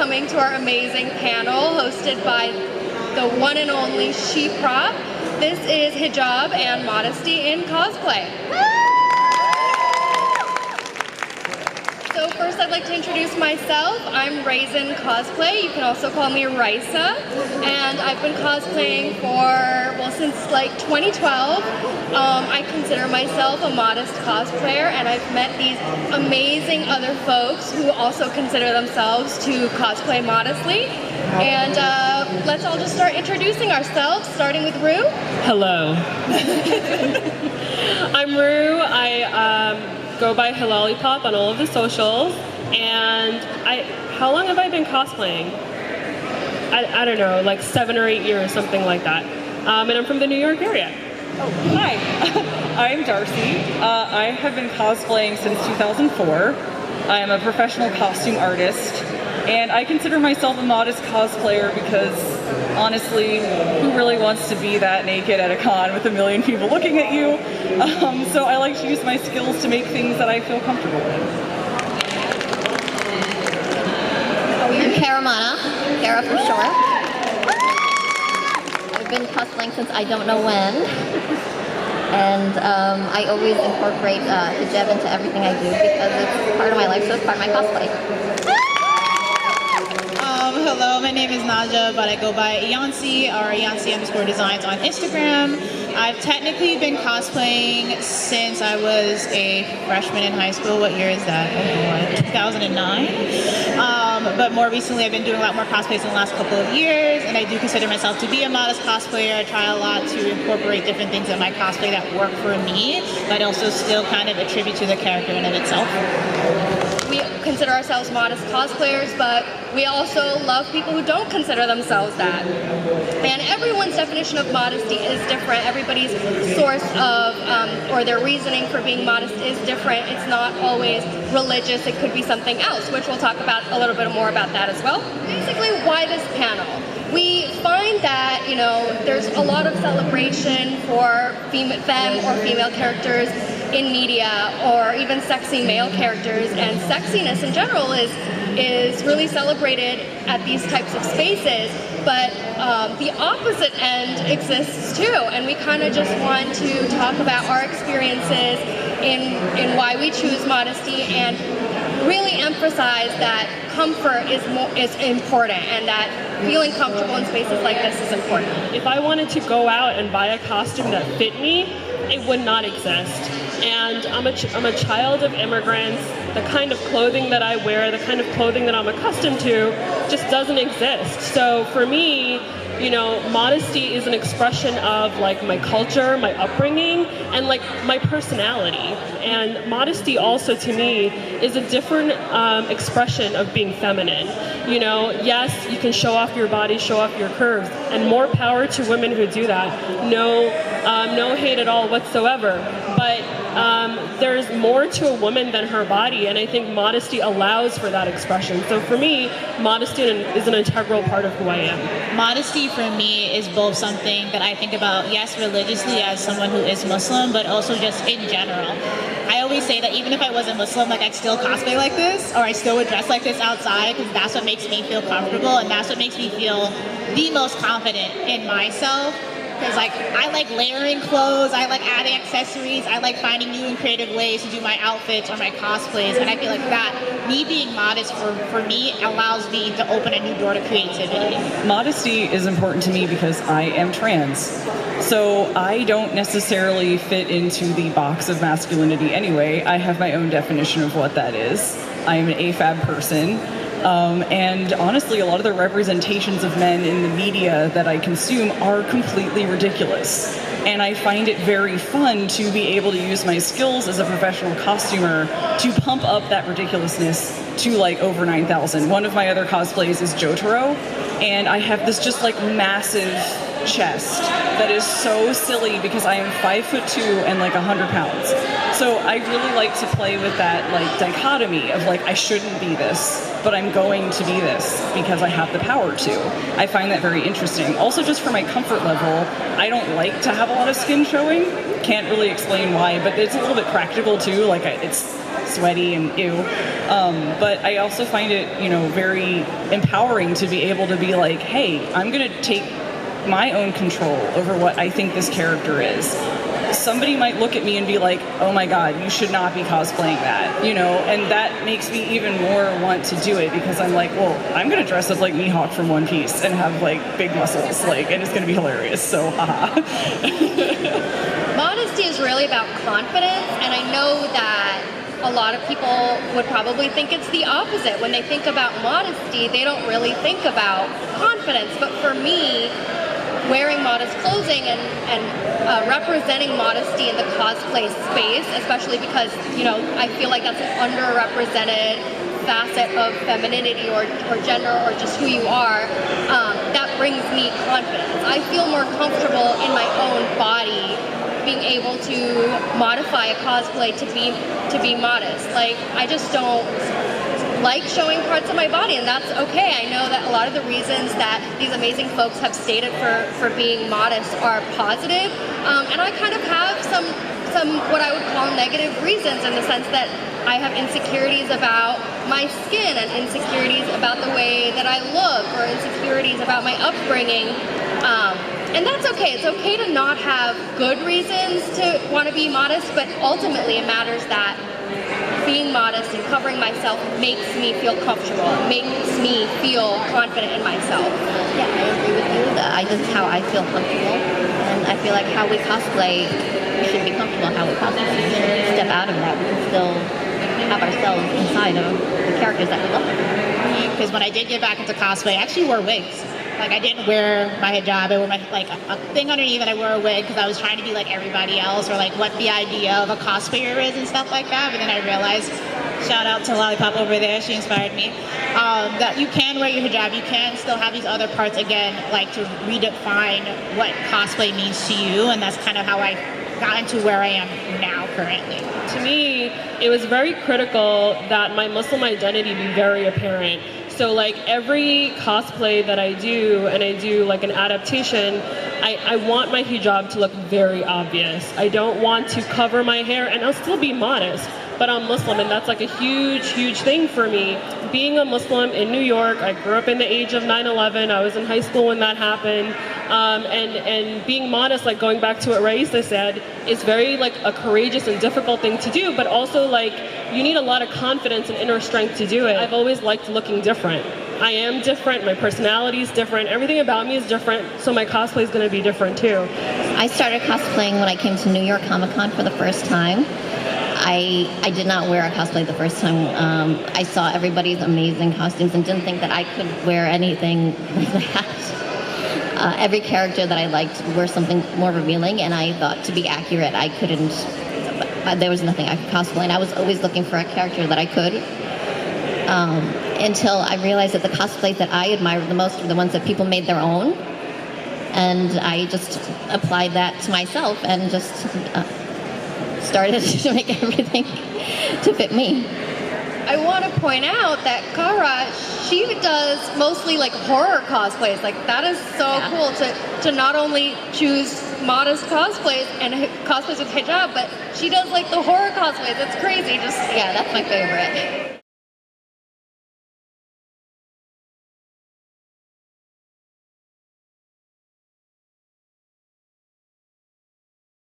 coming to our amazing panel hosted by the one and only SheProp. This is Hijab and Modesty in cosplay. So first I'd like to introduce myself. I'm Raisin Cosplay. You can also call me Raisa. And I've been cosplaying since like 2012. I consider myself a modest cosplayer, and I've met these amazing other folks who also consider themselves to cosplay modestly. And let's all just start introducing ourselves, starting with Rue. Hello. I'm Rue. I go by Hilalipop on all of the socials, and how long have I been cosplaying? I don't know, like 7 or 8 years, something like that. And I'm from the New York area. Oh, hi. I'm Darcy. I have been cosplaying since 2004. I am a professional costume artist, and I consider myself a modest cosplayer because, honestly, who really wants to be that naked at a con with a million people looking at you? So I like to use my skills to make things that I feel comfortable in. I'm Karamana, Kara for short. I've been cosplaying since I don't know when. And I always incorporate hijab into everything I do because it's part of my life, so it's part of my cosplay. Hello, my name is Naja, but I go by Iyansi, or Iyansi_designs on Instagram. I've technically been cosplaying since I was a freshman in high school. What year is that? Oh boy, 2009. But more recently, I've been doing a lot more cosplays in the last couple of years, and I do consider myself to be a modest cosplayer. I try a lot to incorporate different things in my cosplay that work for me, but also still kind of attribute to the character in and of itself. We consider ourselves modest cosplayers, but we also love people who don't consider themselves that. And everyone's definition of modesty is different. Everybody's source of, or their reasoning for being modest is different. It's not always religious. It could be something else, which we'll talk about a little bit more about that as well. Basically, why this panel? We find that, there's a lot of celebration for femme or female characters in media, or even sexy male characters, and sexiness in general is really celebrated at these types of spaces, but the opposite end exists too, and we kind of just want to talk about our experiences in why we choose modesty, and really emphasize that comfort is important, and that feeling comfortable in spaces like this is important. If I wanted to go out and buy a costume that fit me, it would not exist. And I'm a child of immigrants. The kind of clothing that I wear, the kind of clothing that I'm accustomed to, just doesn't exist. So for me, modesty is an expression of like my culture, my upbringing, and like my personality. And modesty also to me is a different expression of being feminine. Yes, you can show off your body, show off your curves, and more power to women who do that. No hate at all whatsoever. But there's more to a woman than her body, and I think modesty allows for that expression. So for me, modesty is an integral part of who I am. Modesty for me is both something that I think about, yes, religiously as someone who is Muslim, but also just in general. I always say that even if I wasn't Muslim, I'd still cosplay like this, or I still would dress like this outside, because that's what makes me feel comfortable, and that's what makes me feel the most confident in myself. Because I like layering clothes, I like adding accessories, I like finding new and creative ways to do my outfits or my cosplays, and I feel like that, me being modest for me, allows me to open a new door to creativity. Modesty is important to me because I am trans. So I don't necessarily fit into the box of masculinity anyway. I have my own definition of what that is. I am an AFAB person. And honestly, a lot of the representations of men in the media that I consume are completely ridiculous. And I find it very fun to be able to use my skills as a professional costumer to pump up that ridiculousness to like over 9,000. One of my other cosplays is Jotaro, and I have this just like massive chest that is so silly because I am 5'2" and like 100 pounds. So I really like to play with that like dichotomy of like I shouldn't be this, but I'm going to be this because I have the power to. I find that very interesting. Also, just for my comfort level, I don't like to have a lot of skin showing. Can't really explain why, but it's a little bit practical too. Like it's sweaty and ew. But I also find it, very empowering to be able to be like, hey, I'm going to take my own control over what I think this character is. Somebody might look at me and be like, oh my god, you should not be cosplaying that, and that makes me even more want to do it, because I'm like, well, I'm gonna dress up like Mihawk from One Piece and have like big muscles, and it's gonna be hilarious, so haha. Modesty is really about confidence, and I know that a lot of people would probably think it's the opposite. When they think about modesty, they don't really think about confidence, but for me, wearing modest clothing and representing modesty in the cosplay space, especially because, I feel like that's an underrepresented facet of femininity or gender or just who you are, that brings me confidence. I feel more comfortable in my own body being able to modify a cosplay to be modest. Like, I just don't like showing parts of my body, and that's okay. I know that a lot of the reasons that these amazing folks have stated for being modest are positive, and I kind of have some what I would call negative reasons, in the sense that I have insecurities about my skin and insecurities about the way that I look, or insecurities about my upbringing, and that's okay. It's okay to not have good reasons to want to be modest, but ultimately it matters that being modest and covering myself makes me feel comfortable, makes me feel confident in myself. Yeah, I agree with you. This is how I feel comfortable, and I feel like how we cosplay, we should be comfortable how we cosplay. We shouldn't step out of that. We can still have ourselves inside of the characters that we love. Because when I did get back into cosplay, I actually wore wigs. Like, I didn't wear my hijab. I wore a thing underneath, and I wore a wig because I was trying to be like everybody else, or like what the idea of a cosplayer is and stuff like that. But then I realized, shout out to Lollipop over there, she inspired me, that you can wear your hijab. You can still have these other parts, again, like to redefine what cosplay means to you, and that's kind of how I got into where I am now currently. To me, it was very critical that my Muslim identity be very apparent. So like every cosplay that I do, and I do like an adaptation, I want my hijab to look very obvious. I don't want to cover my hair, and I'll still be modest, but I'm Muslim, and that's like a huge, huge thing for me. Being a Muslim in New York, I grew up in the age of 9/11, I was in high school when that happened, and being modest, like going back to what Raisa said, is very like a courageous and difficult thing to do, but also like you need a lot of confidence and inner strength to do it. I've always liked looking different. I am different, my personality is different, everything about me is different, so my cosplay is going to be different too. I started cosplaying when I came to New York Comic Con for the first time. I did not wear a cosplay the first time. I saw everybody's amazing costumes and didn't think that I could wear anything like that. Every character that I liked wore something more revealing, and I thought, to be accurate, I couldn't, there was nothing I could cosplay, and I was always looking for a character that I could. Until I realized that the cosplays that I admired the most were the ones that people made their own, and I just applied that to myself and just started to make everything to fit me. I want to point out that Kara, she does mostly like horror cosplays. Like, that is so cool to not only choose modest cosplays and cosplays with hijab, but she does like the horror cosplays. It's crazy. Just, Yeah, that's my favorite.